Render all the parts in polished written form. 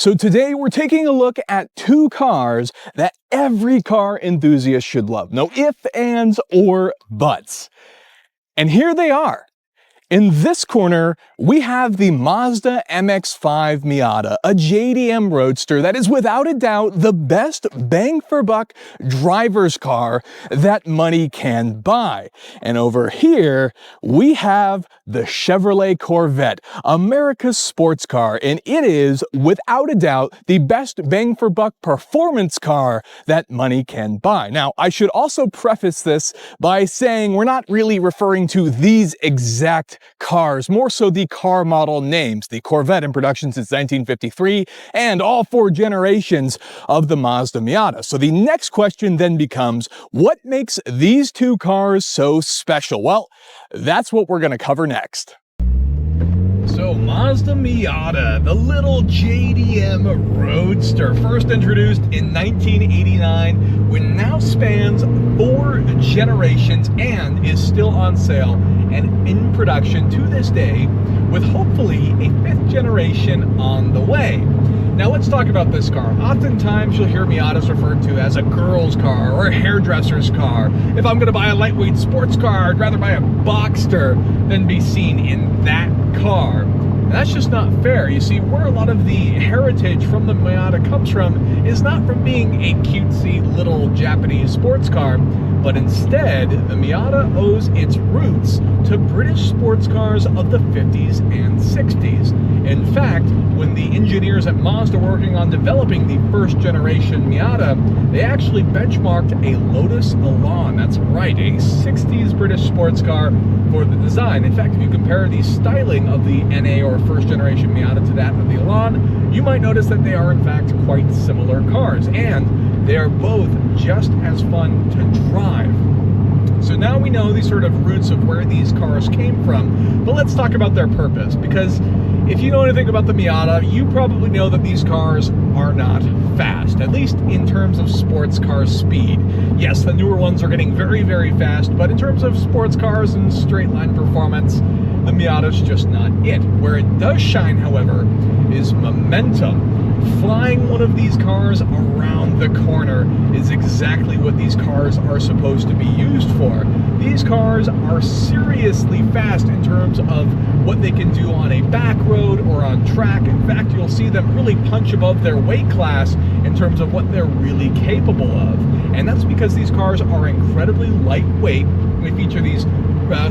So today we're taking a look at two cars that every car enthusiast should love. No ifs, ands, or buts. And here they are. In this corner, we have the Mazda MX-5 Miata, a JDM roadster that is without a doubt the best bang-for-buck driver's car that money can buy. And over here, we have the Chevrolet Corvette, America's sports car, and it is without a doubt the best bang-for-buck performance car that money can buy. Now, I should also preface this by saying we're not really referring to these exact cars, more so the car model names. The Corvette in production since 1953 and all four generations of the Mazda Miata. So the next question then becomes, what makes these two cars so special? Well, that's what we're going to cover next. So Mazda Miata, the little JDM roadster, first introduced in 1989, which now spans 4 generations and is still on sale and in production to this day, with hopefully a 5th generation on the way. Now let's talk about this car. Oftentimes you'll hear Miatas referred to as a girl's car or a hairdresser's car. If I'm going to buy a lightweight sports car, I'd rather buy a Boxster than be seen in that car. And that's just not fair. You see, where a lot of the heritage from the Miata comes from is not from being a cutesy little Japanese sports car, but instead, the Miata owes its roots to British sports cars of the 50s and 60s. In fact, when the engineers at Mazda were working on developing the first generation Miata, they actually benchmarked a Lotus Elan. That's right, a 60s British sports car for the design. In fact, if you compare the styling of the NA or first generation Miata to that of the Elan, you might notice that they are in fact quite similar cars, and they are both just as fun to drive. So now we know the sort of roots of where these cars came from, but let's talk about their purpose, because if you know anything about the Miata, you probably know that these cars are not fast, at least in terms of sports car speed. Yes, the newer ones are getting very, very fast, but in terms of sports cars and straight line performance, the Miata's just not it. Where it does shine, however, is momentum. Flying one of these cars around the corner is exactly what these cars are supposed to be used for. These cars are seriously fast in terms of what they can do on a back road or on track. In fact, you'll see them really punch above their weight class in terms of what they're really capable of. And that's because these cars are incredibly lightweight. They feature these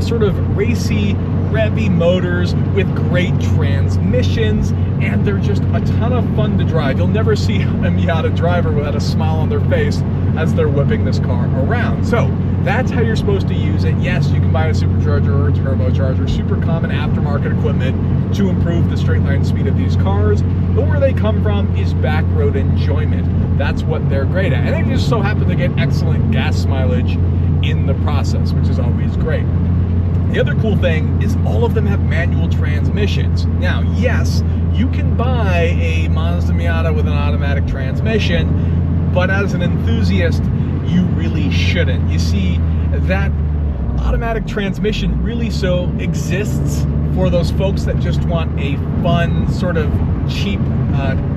sort of racy, revvy motors with great transmissions, and they're just a ton of fun to drive. You'll never see a Miata driver without a smile on their face as they're whipping this car around. So that's how you're supposed to use it. Yes, you can buy a supercharger or a turbocharger, super common aftermarket equipment to improve the straight line speed of these cars, but where they come from is back road enjoyment. That's what they're great at, and they just so happen to get excellent gas mileage in the process, which is always great. The other cool thing is all of them have manual transmissions. Now, yes, you can buy a Mazda Miata with an automatic transmission, but as an enthusiast, you really shouldn't. You see, that automatic transmission really so exists for those folks that just want a fun, sort of cheap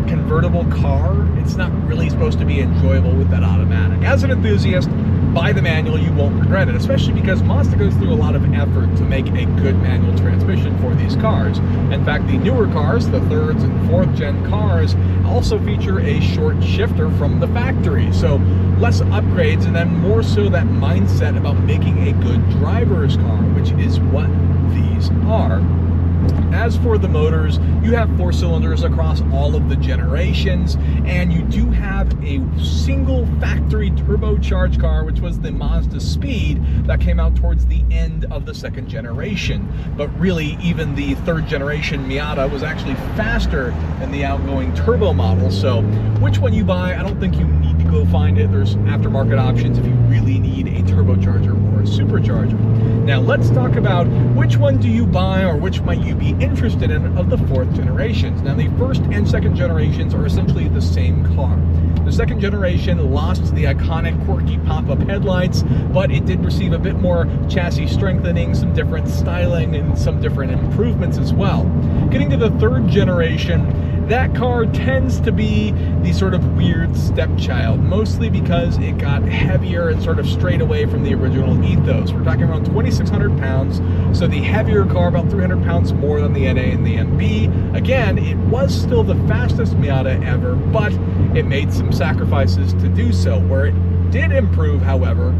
convertible car. It's not really supposed to be enjoyable with that automatic. As an enthusiast, buy the manual, you won't regret it, especially because Mazda goes through a lot of effort to make a good manual transmission for these cars. In fact, the newer cars, the 3rd and 4th gen cars, also feature a short shifter from the factory. So less upgrades, and then more so that mindset about making a good driver's car, which is what these are. As for the motors, you have 4 cylinders across all of the generations, and you do have a single factory turbocharged car, which was the Mazda Speed that came out towards the end of the 2nd generation. But really, even the 3rd generation Miata was actually faster than the outgoing turbo model. So which one you buy, I don't think you need to go find it. There's aftermarket options if you really need a turbocharger or a supercharger. Now let's talk about which one do you buy, or which might you be interested in of the 4th generations. Now the 1st and 2nd generations are essentially the same car. The 2nd generation lost the iconic quirky pop-up headlights, but it did receive a bit more chassis strengthening, some different styling, and some different improvements as well. Getting to the 3rd generation, that car tends to be the sort of weird stepchild, mostly because it got heavier and sort of strayed away from the original ethos. We're talking around 2,600 pounds, so the heavier car, about 300 pounds more than the NA and the MB. Again, it was still the fastest Miata ever, but it made some sacrifices to do so. Where it did improve, however,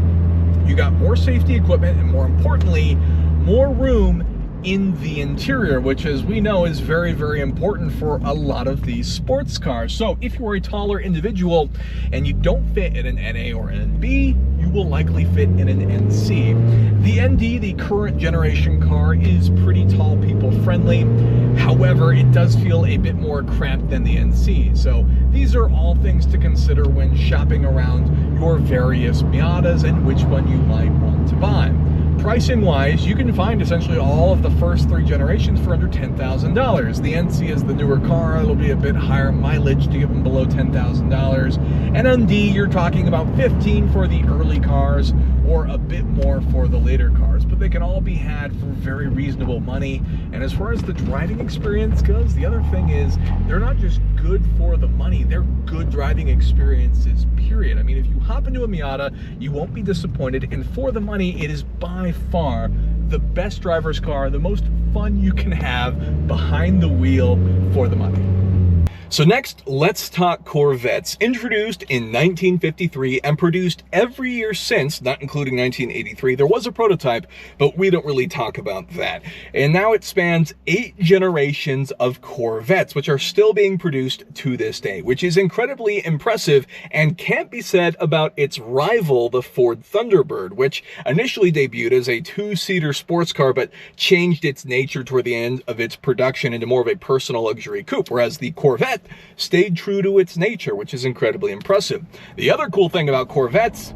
you got more safety equipment and, more importantly, more room in the interior, which, as we know, is very, very important for a lot of these sports cars. So if you're a taller individual and you don't fit in an NA or an NB, you will likely fit in an NC. The ND, the current generation car, is pretty tall people friendly. However, it does feel a bit more cramped than the NC. So these are all things to consider when shopping around your various Miatas and which one you might want to buy. Pricing wise, you can find essentially all of the first 3 generations for under $10,000. The NC is the newer car. It'll be a bit higher mileage to get them below $10,000. And ND, you're talking about $15,000 for the early cars, or a bit more for the later cars, but they can all be had for very reasonable money. And as far as the driving experience goes, the other thing is they're not just good for the money, they're good driving experiences, period. I mean, if you hop into a Miata, you won't be disappointed, and for the money, it is by far the best driver's car, the most fun you can have behind the wheel for the money. So next, let's talk Corvettes. Introduced in 1953 and produced every year since, not including 1983. There was a prototype, but we don't really talk about that. And now it spans 8 generations of Corvettes, which are still being produced to this day, which is incredibly impressive and can't be said about its rival, the Ford Thunderbird, which initially debuted as a 2-seater sports car, but changed its nature toward the end of its production into more of a personal luxury coupe, whereas the Corvette stayed true to its nature, which is incredibly impressive. The other cool thing about Corvettes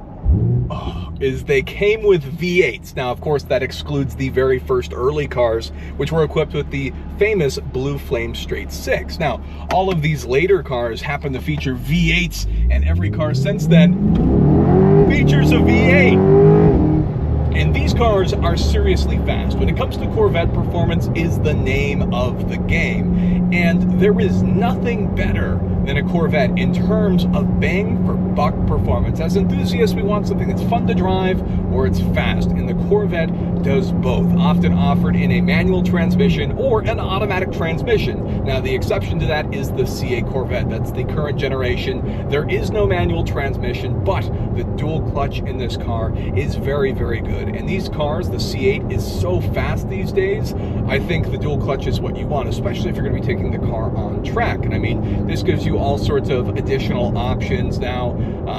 is they came with V8s. Now, of course, that excludes the very first early cars, which were equipped with the famous Blue Flame Straight 6. Now, all of these later cars happen to feature V8s, and every car since then features a V8. And these cars are seriously fast. When it comes to Corvette, performance is the name of the game. And there is nothing better than a Corvette in terms of bang for buck performance. As enthusiasts, we want something that's fun to drive or it's fast. And the Corvette does both, often offered in a manual transmission or an automatic transmission. Now, the exception to that is the C8 Corvette. That's the current generation. There is no manual transmission, but the dual clutch in this car is very, very good. And these cars, the C8 is so fast these days, I think the dual clutch is what you want, especially if you're going to be taking the car on track. And I mean, this gives you all sorts of additional options now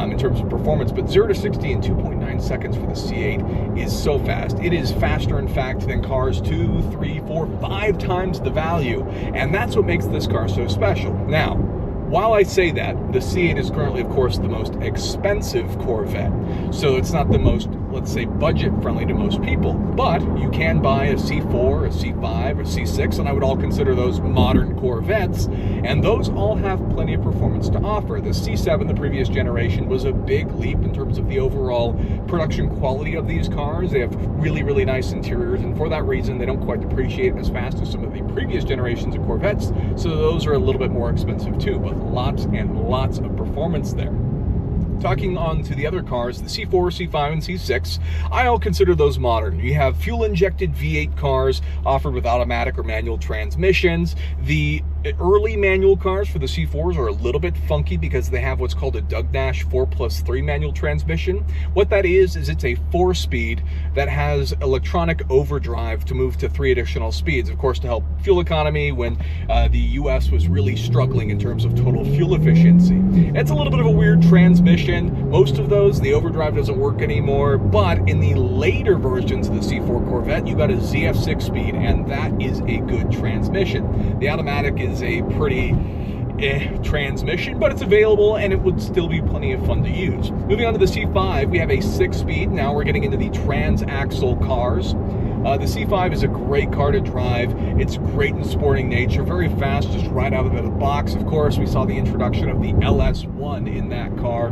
in terms of performance, but 0 to 60 in 2.9 seconds for the C8 is so fast. It is faster, in fact, than cars 2, 3, 4, 5 times the value, and that's what makes this car so special. Now, while I say that, the C8 is currently, of course, the most expensive Corvette, so it's not the most, let's say, budget-friendly to most people, but you can buy a C4, a C5, or C6, and I would all consider those modern Corvettes, and those all have plenty of performance to offer. The C7, the previous generation, was a big leap in terms of the overall production quality of these cars. They have really, really nice interiors, and for that reason, they don't quite depreciate as fast as some of the previous generations of Corvettes, so those are a little bit more expensive too, but lots and lots of performance there. Talking on to the other cars, the C4, C5, and C6, I all consider those modern. You have fuel-injected V8 cars offered with automatic or manual transmissions. The early manual cars for the C4s are a little bit funky because they have what's called a Doug Nash 4+3 manual transmission. What that is it's a 4-speed that has electronic overdrive to move to 3 additional speeds, of course, to help fuel economy when the US was really struggling in terms of total fuel efficiency. It's a little bit of a weird transmission. Most of those, the overdrive doesn't work anymore, but in the later versions of the C4 Corvette, you got a ZF6 speed, and that is a good transmission. The automatic is a pretty transmission, but it's available and it would still be plenty of fun to use. Moving on to the C5, we have a 6-speed. Now we're getting into the transaxle cars. The C5 is a great car to drive. It's great in sporting nature, very fast, just right out of the box. Of course, we saw the introduction of the LS1 in that car,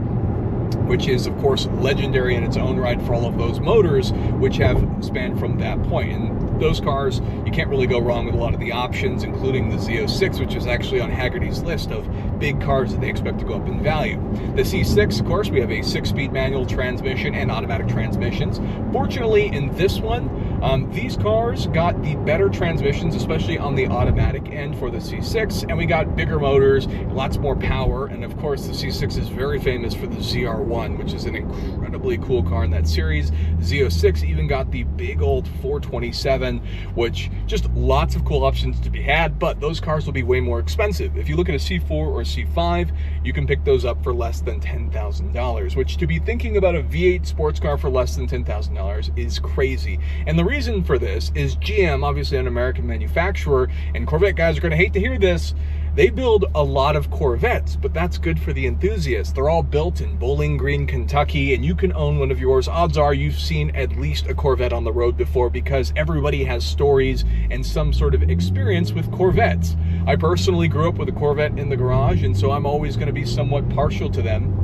which is, of course, legendary in its own right for all of those motors which have spanned from that point. And those cars, you can't really go wrong with a lot of the options, including the Z06, which is actually on Haggerty's list of big cars that they expect to go up in value. The C6, of course, we have a 6-speed manual transmission and automatic transmissions. Fortunately, in this one, these cars got the better transmissions, especially on the automatic end for the C6, and we got bigger motors, lots more power, and of course the C6 is very famous for the ZR1, which is an incredibly cool car in that series. The Z06 even got the big old 427, which just lots of cool options to be had, but those cars will be way more expensive. If you look at a C4 or a C5, you can pick those up for less than $10,000, which, to be thinking about a V8 sports car for less than $10,000 is crazy. And the reason for this is GM, obviously an American manufacturer, and Corvette guys are going to hate to hear this, they build a lot of Corvettes, but that's good for the enthusiasts. They're all built in Bowling Green, Kentucky, and you can own one of yours. Odds are you've seen at least a Corvette on the road before, because everybody has stories and some sort of experience with Corvettes. I personally grew up with a Corvette in the garage, and so I'm always going to be somewhat partial to them.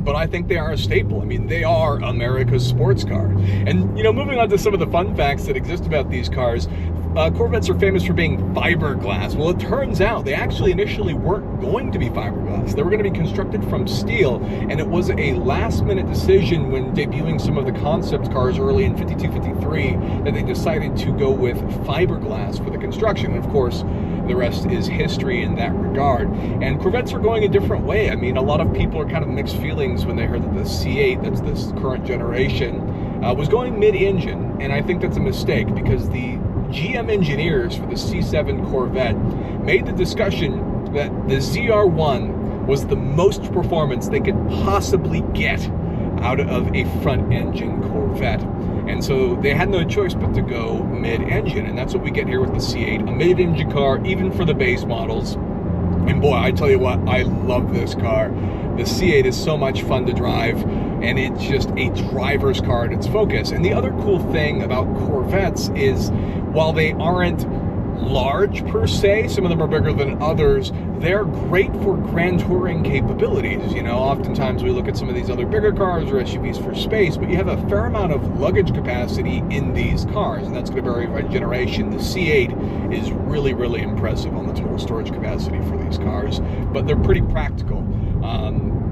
But I think they are a staple. I mean, they are America's sports car. And, you know, moving on to some of the fun facts that exist about these cars, Corvettes are famous for being fiberglass. Well, it turns out they actually initially weren't going to be fiberglass. They were going to be constructed from steel, and it was a last-minute decision when debuting some of the concept cars early in 52, 53 that they decided to go with fiberglass for the construction. And of course, the rest is history in that regard. And Corvettes are going a different way. I mean, a lot of people are kind of mixed feelings when they heard that the C8, that's this current generation, was going mid-engine, and I think that's a mistake, because the GM engineers for the C7 Corvette made the discussion that the ZR1 was the most performance they could possibly get out of a front-engine Corvette. And so they had no choice but to go mid-engine, and that's what we get here with the C8, a mid-engine car, even for the base models. And boy, I tell you what, I love this car. The C8 is so much fun to drive, and it's just a driver's car at its focus. And the other cool thing about Corvettes is, while they aren't large per se, some of them are bigger than others, they're great for grand touring capabilities. You know, oftentimes we look at some of these other bigger cars or SUVs for space, but you have a fair amount of luggage capacity in these cars, and that's going to vary by generation. The C8 is really, really impressive on the total storage capacity for these cars, but they're pretty practical.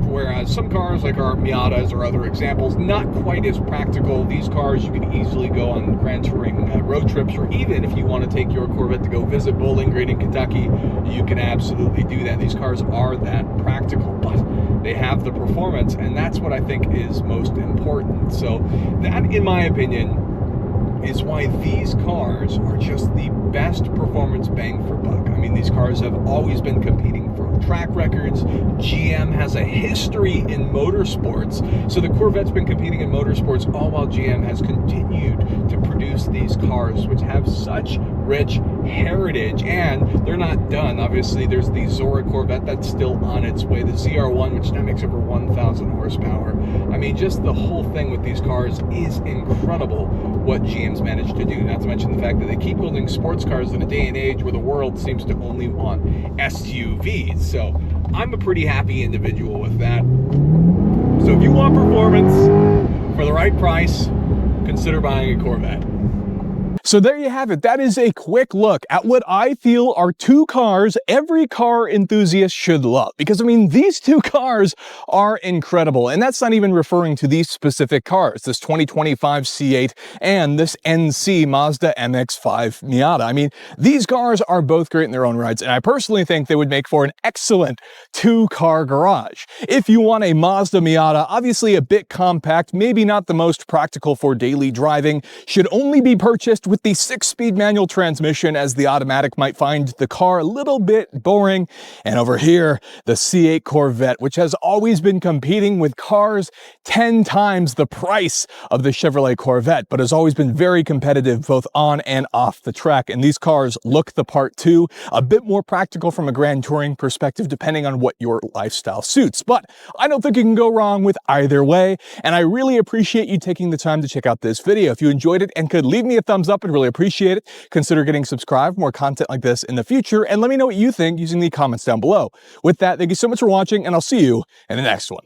Whereas some cars like our Miatas or other examples, not quite as practical. These cars, you can easily go on grand touring road trips, or even if you want to take your Corvette to go visit Bowling Green in Kentucky, you can absolutely do that. These cars are that practical, but they have the performance, and that's what I think is most important. So that, in my opinion, is why these cars are just the best performance bang for buck. I mean, these cars have always been competing for track records. GM has a history in motorsports, so the Corvette's been competing in motorsports all while GM has continued to produce these cars, which have such rich heritage, and they're not done. Obviously, there's the Zora Corvette that's still on its way, the ZR1, which now makes over 1,000 horsepower. I mean, just the whole thing with these cars is incredible, what GM's managed to do, not to mention the fact that they keep building sports cars in a day and age where the world seems to only want SUVs. So I'm a pretty happy individual with that. So if you want performance for the right price, consider buying a Corvette. So there you have it. That is a quick look at what I feel are two cars every car enthusiast should love. Because, I mean, these two cars are incredible. And that's not even referring to these specific cars, this 2025 C8 and this NC Mazda MX-5 Miata. I mean, these cars are both great in their own rights, and I personally think they would make for an excellent two-car garage. If you want a Mazda Miata, obviously a bit compact, maybe not the most practical for daily driving, should only be purchased with the 6-speed manual transmission, as the automatic might find the car a little bit boring. And over here, the C8 Corvette, which has always been competing with cars 10 times the price of the Chevrolet Corvette, but has always been very competitive both on and off the track. And these cars look the part too, a bit more practical from a grand touring perspective, depending on what your lifestyle suits. But I don't think you can go wrong with either way, and I really appreciate you taking the time to check out this video. If you enjoyed it and could leave me a thumbs up, I'd really appreciate it. Consider getting subscribed for more content like this in the future, and let me know what you think using the comments down below. With that, thank you so much for watching, and I'll see you in the next one.